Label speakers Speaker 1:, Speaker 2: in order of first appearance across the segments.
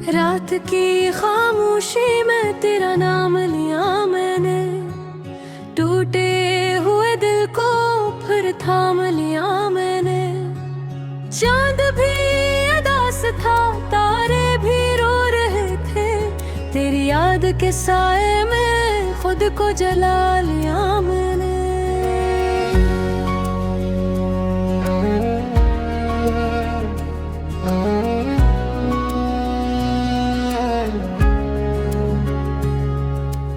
Speaker 1: रात की खामोशी में तेरा नाम लिया मैंने, टूटे हुए दिल को फिर थाम लिया मैंने। चांद भी उदास था, तारे भी रो रहे थे, तेरी याद के साए में खुद को जला लिया मैंने।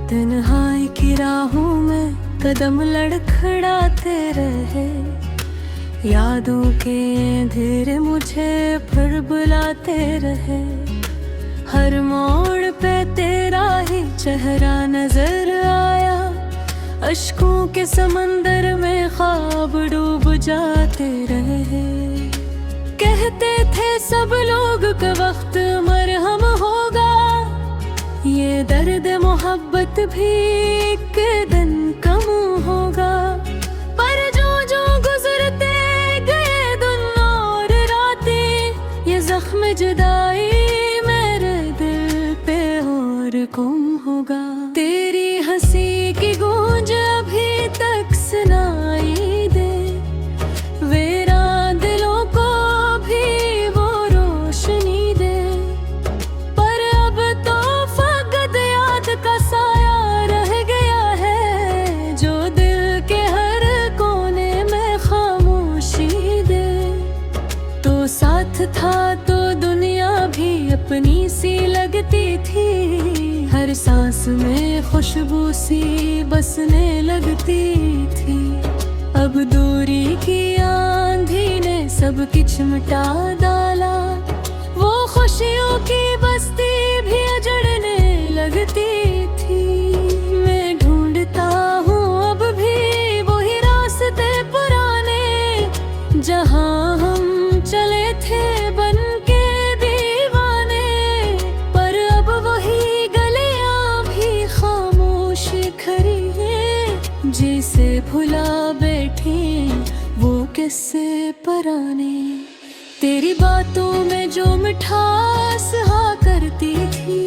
Speaker 1: तन्हाई की राहों में कदम लड़खड़ाते रहे, यादों के अंधेरे मुझे फिर बुलाते रहे। हर मोड़ पे तेरा ही चेहरा नजर आया, अश्कों के समंदर में ख्वाब डूब जाते रहे। कहते थे सब लोग कि वक्त मरहम होगा, ये दर्द मोहब्बत भी एक दिन कम होगा। पर जो जो गुजरते गए दिन और रातें, ये जख्म जुदाई मेरे दिल पे और गुम होगा। तेरी हंसी की गूंज अभी तक सुनाई दे, वीरान दिलों को भी वो रोशनी दे। पर अब तो का साया रह गया है, जो दिल के हर कोने में खामोशी दे। तो साथ था तो दुनिया भी अपनी सी लगती थी, हर सांस में खुशबू सी बसने लगती थी। अब दूरी की आंधी ने सब कुछ मिटा डाला, वो खुशियों की बस्ती भी उजड़ने लगती थी। मैं ढूंढता हूँ अब भी वही रास्ते पुराने, जहाँ हम चले थे बन के दीवाने। पर अब वही गलियाँ भी खामोश खड़ी हैं, जिसे भुला बैठे वो किस्से पुराने। तेरी बातों में जो मिठास हा करती थी,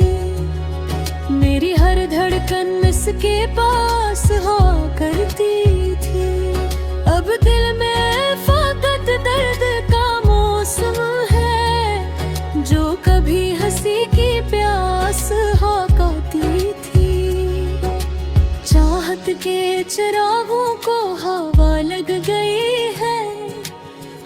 Speaker 1: मेरी हर धड़कन इसके पास हो करती थी। अब दिल में फकत दर्द का मौसम है, जो कभी हंसी की प्यास हो करती थी। चाहत के चिरागों को हवा लग गई है,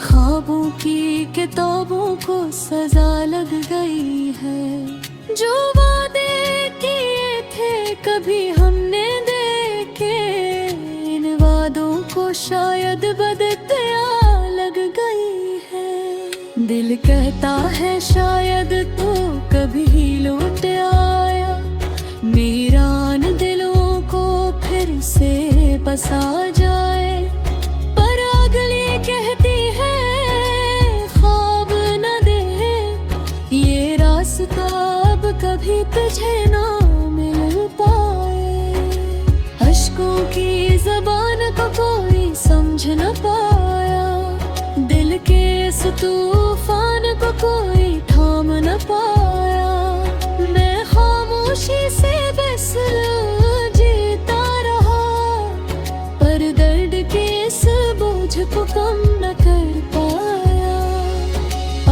Speaker 1: ख्वाबों की किताबों को सजा लग गई है। जो वादे किए थे कभी हमने देखे, इन वादों को शायद बदतिया लग गई है। दिल कहता है शायद तो कभी लौट आया, वीरान दिलों को फिर से बसा जाए। पर अगली कहती है ख्वाब न दे, ये रास्ता अब कभी तुझे ना मिल पाए। अश्कों की ज़बान को कोई समझ न पाया, दिल के इस तूफान को कोई थाम न पाया। मैं खामोशी से बस जीता रहा, पर दर्द के इस बोझ को कम न कर पाया।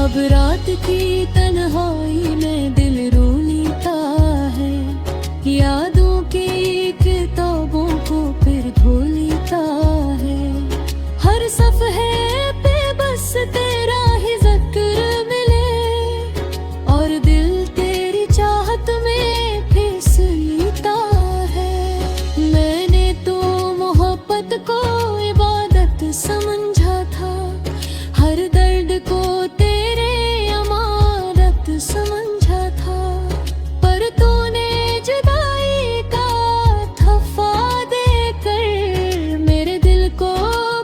Speaker 1: अब रात की तन्हाई में दिल रो लेता है, यादों की किताबों को फिर धो लेता है। हर सफ़हे पे बस तेरा ही ज़िक्र मिले, और दिल तेरी चाहत में फिस लेता है। मैंने तो मोहब्बत को इबादत समझा था, हर दर्द को तेरे अमानत समझा था। पर तूने जुदाई का थफा देकर मेरे दिल को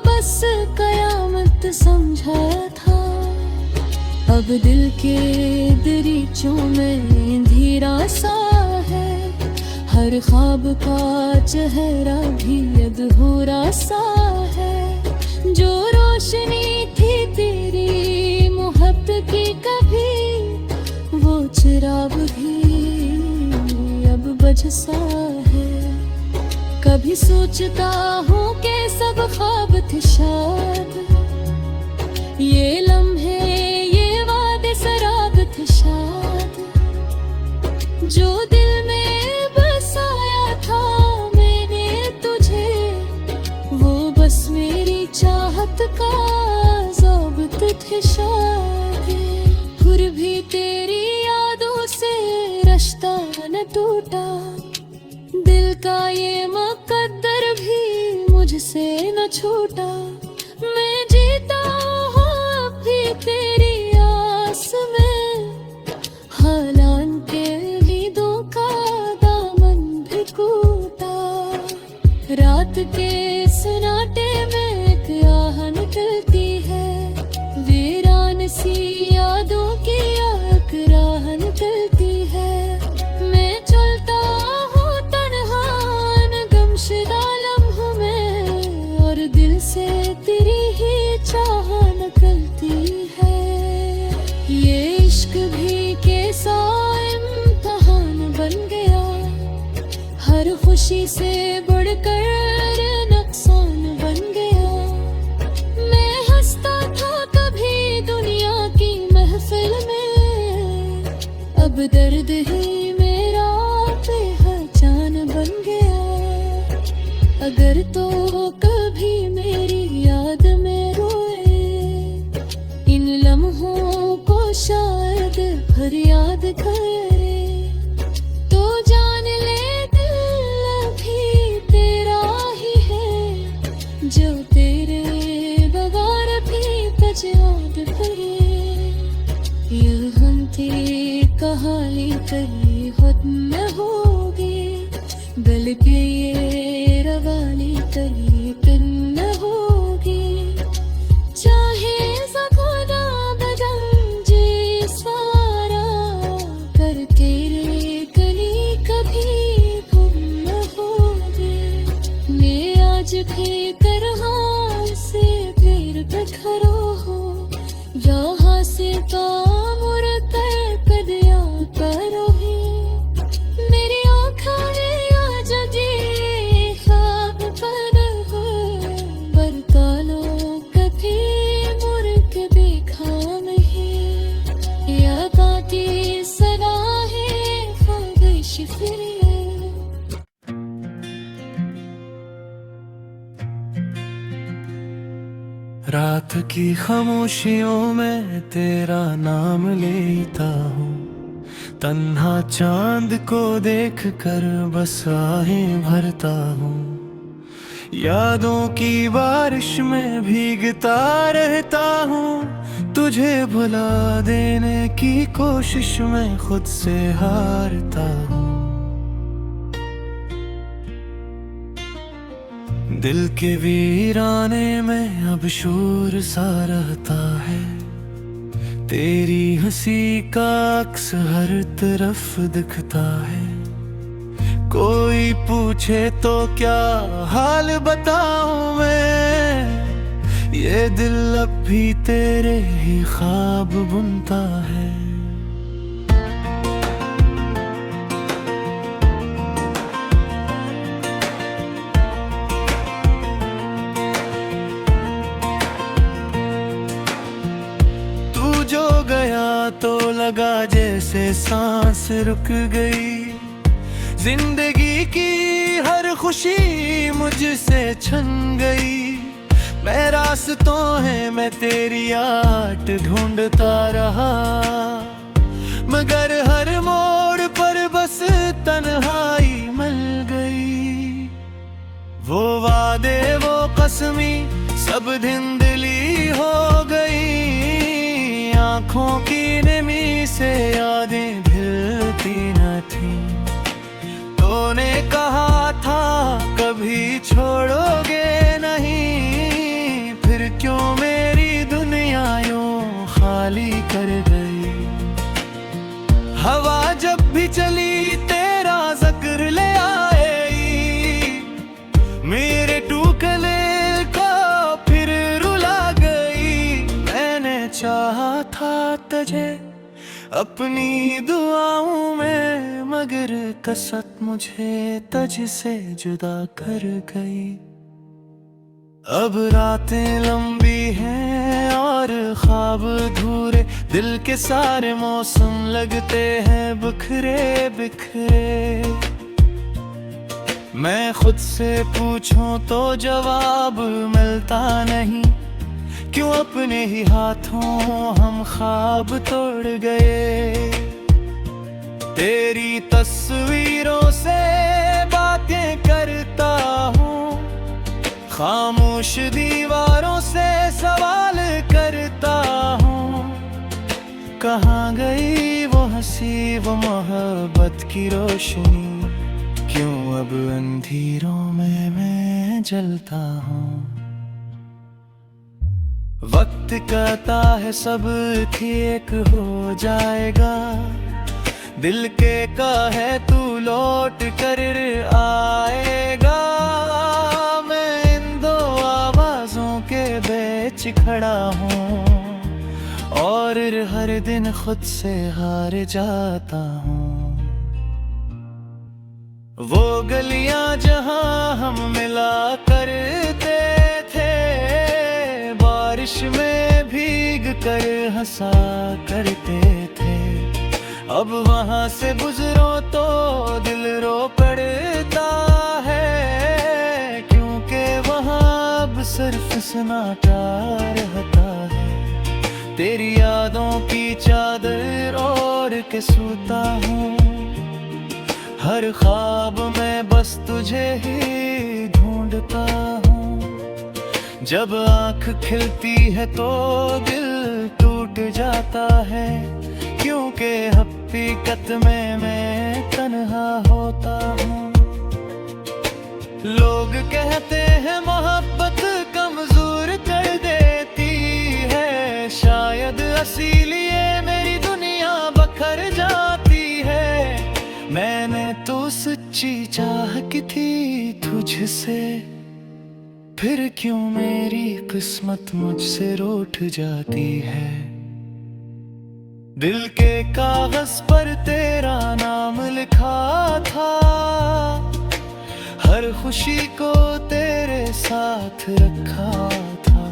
Speaker 1: बस कयामत समझा था। अब दिल के दरीचों में अंधेरा सा है, हर ख्वाब का चेहरा भी अधूरा सा है। जो रोशनी थी तेरी मोहब्बत की कभी वो चिराग भी अब बुझ सा है। कभी सोचता हूँ कि सब ख्वाब थे शायद, ये लम्हे ये वादे शराब थे शायद। जो दिल में बसाया था मैंने तुझे, वो बस मेरी चाहत का ज़ाबित थे शायद। फिर भी तेरी यादों से रिश्ता न टूटा, दिल का ये मुकद्दर भी मुझसे न छूटा। मैं जीता हूँ अब भी तेरी आस में, हालांकि उम्मीदों का दामन भी टूटा। रात के सन्नाटे में एक आह निकलती है, वीरान सी यादों की एक राह निकलती है। मैं चलता हूँ तन्हा गमशुदा लम्हों में, और दिल से तेरी ही चाह निकलती है। ये इश्क भी कैसा इम्तिहान बन गया, हर खुशी से बढ़कर नुकसान बन गया। मैं हंसता था कभी दुनिया की महफिल में, अब दर्द ही मेरा पहचान बन गया। अगर तो कभी मेरी याद में रोए, इन लम्हों को शायद फरियाद करे, तो जान ले दिल भी तेरा ही है, जो तेरे बगैर भी फरियाद करे। यह हम तेरी कहानी करी खुद न होगी, बल्कि ये रवानी करी फिर न होगी। चाहे खुदा बदल जी सारा, कर तेरे कली कभी गुम न होगी। मैं आज भी तरह से फिर बिखरो हो, यहाँ से काम और कर दिया करो ही। मेरी आँखों में आज जी ख्वाब पर हो, बरता लो कभी मुड़ के देखा नहीं। याद आती सदा है ख्वाहिश फिर ये।
Speaker 2: रात की खामोशियों में तेरा नाम लेता हूँ, तन्हा चांद को देख कर बस आहें भरता हूँ। यादों की बारिश में भीगता रहता हूँ, तुझे भुला देने की कोशिश में खुद से हारता हूँ। दिल के वीराने में अब शोर सा रहता है, तेरी हंसी का अक्स हर तरफ दिखता है। कोई पूछे तो क्या हाल बताऊं मैं, ये दिल अब भी तेरे ही ख्वाब बुनता है। तो लगा जैसे सांस रुक गई, जिंदगी की हर खुशी मुझसे छन गई। मैं रास्तों है मैं तेरी आट ढूंढता रहा, मगर हर मोड़ पर बस तन्हाई मिल गई। वो वादे वो कसमी सब धिंधली हो गई, आँखों की नमी से यादें भिलती न थी। तूने कहा था कभी छोड़ोगे नहीं, फिर क्यों मेरी दुनिया यूं खाली कर गई। हवा जब भी चली तेरा जिक्र ले आई, मेरे टूकले को चाहा था तुझे अपनी दुआओं में, मगर कसरत मुझे तुझ से जुदा कर गई। अब रातें लंबी हैं और ख्वाब अधूरे, दिल के सारे मौसम लगते हैं बिखरे बिखरे। मैं खुद से पूछूं तो जवाब मिलता नहीं, क्यों अपने ही हाथों हम ख्वाब तोड़ गए। तेरी तस्वीरों से बातें करता हूँ, खामोश दीवारों से सवाल करता हूँ। कहाँ गई वो हंसी, वो मोहब्बत की रोशनी, क्यों अब अंधेरों में मैं जलता हूँ। वक्त कहता है सब ठीक हो जाएगा, दिल के का है तू लौट कर आएगा। मैं इन दो आवाजों के बीच खड़ा हूँ और हर दिन खुद से हार जाता हूँ। वो गलियां जहां हम मिला करते थे, बारिश में भीग कर हंसा करते थे। अब वहां से गुजरो तो दिल रो पड़ता है, क्योंकि वहां अब सिर्फ सन्नाटा रहता है। तेरी यादों की चादर ओढ़ के सोता हूँ, हर ख्वाब में बस तुझे ही ढूंढता हूँ। जब आँख खिलती है तो दिल टूट जाता है, क्योंकि हकीकत में मैं तन्हा होता हूँ। लोग कहते हैं मोहब्बत कमजोर कर देती है, शायद इसीलिए मेरी दुनिया बखर जाती है। मैंने तो सच्ची चाह की थी तुझसे, फिर क्यों मेरी किस्मत मुझसे रूठ जाती है। दिल के कागज पर तेरा नाम लिखा था, हर खुशी को तेरे साथ रखा था।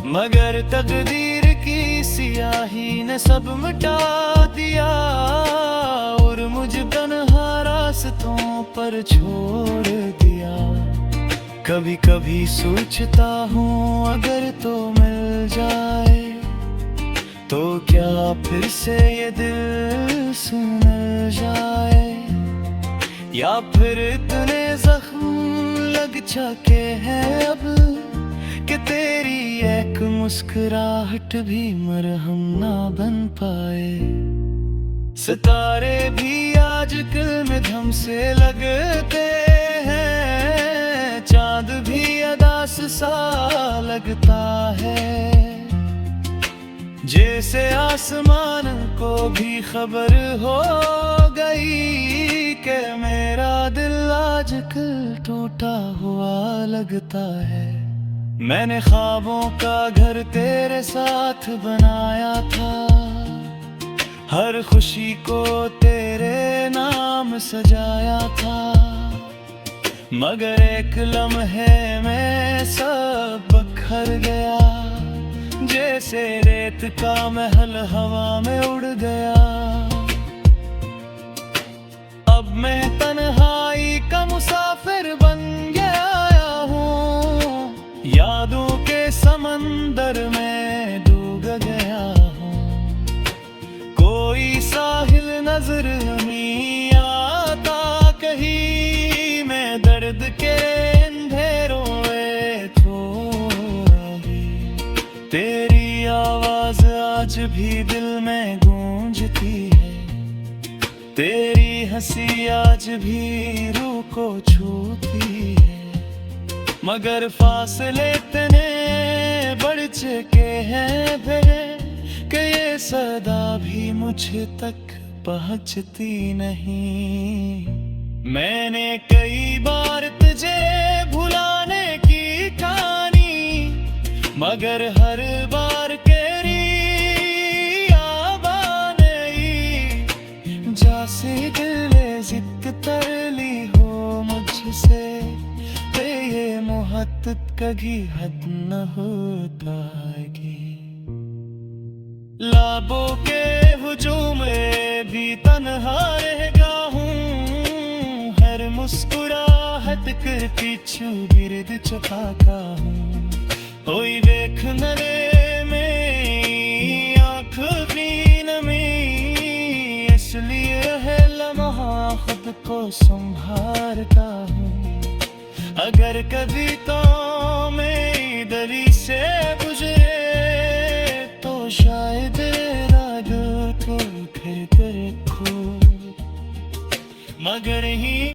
Speaker 2: मगर तकदीर की सियाही ने सब मिटा दिया और मुझे तन्हा रास्तों पर छोड़ दिया। कभी कभी सोचता हूँ अगर तो मिल जाए तो क्या फिर से ये दिल से मिल जाए, या फिर इतने जख्म लग चुके हैं अब कि तेरी एक मुस्कुराहट भी मरहम ना बन पाए। सितारे भी आजकल में धम से लगते हैं, चांद भी अदास सा लगता है। जैसे आसमान को भी खबर हो गई कि मेरा दिल आजकल टूटा हुआ लगता है। मैंने ख्वाबों का घर तेरे साथ बनाया था, हर खुशी को तेरे नाम सजाया था। मगर एक लम्हे में सब बिखर गया, जैसे रेत का महल हवा में उड़ गया। अब मैं तन्हाई का मुसाफिर बन गया हूँ, यादों के समंदर में डूब गया हूँ। कोई साहिल नजर नहीं आता कहीं, मैं दर्द के अंधेरों में खो रही। तेरी आवाज आज भी दिल में गूंजती है, तेरी हंसी आज भी रूह को छूती है। मगर फासले इतने बढ़ चुके हैं फिर कि ये सदा भी मुझ तक पहुंचती नहीं। मैंने कई बार तुझे भुलाने की कहानी, मगर हर बार तेरी आवाज कर ली हो मुझसे, ते ये मोहब्बत कभी हद न होता है। लाबों के हुजूम में भी तन्हा रहगा हूँ, हर मुस्कुराहट कर पीछू गिरद चपाता हूँ। कोई देख नरे में आँख भी नमी, इसलिए है लम्हा खुद को संभालता हूँ। अगर कभी तो मैं दरी से गुजरे, तो शायद राग को फिर कर खो, मगर ही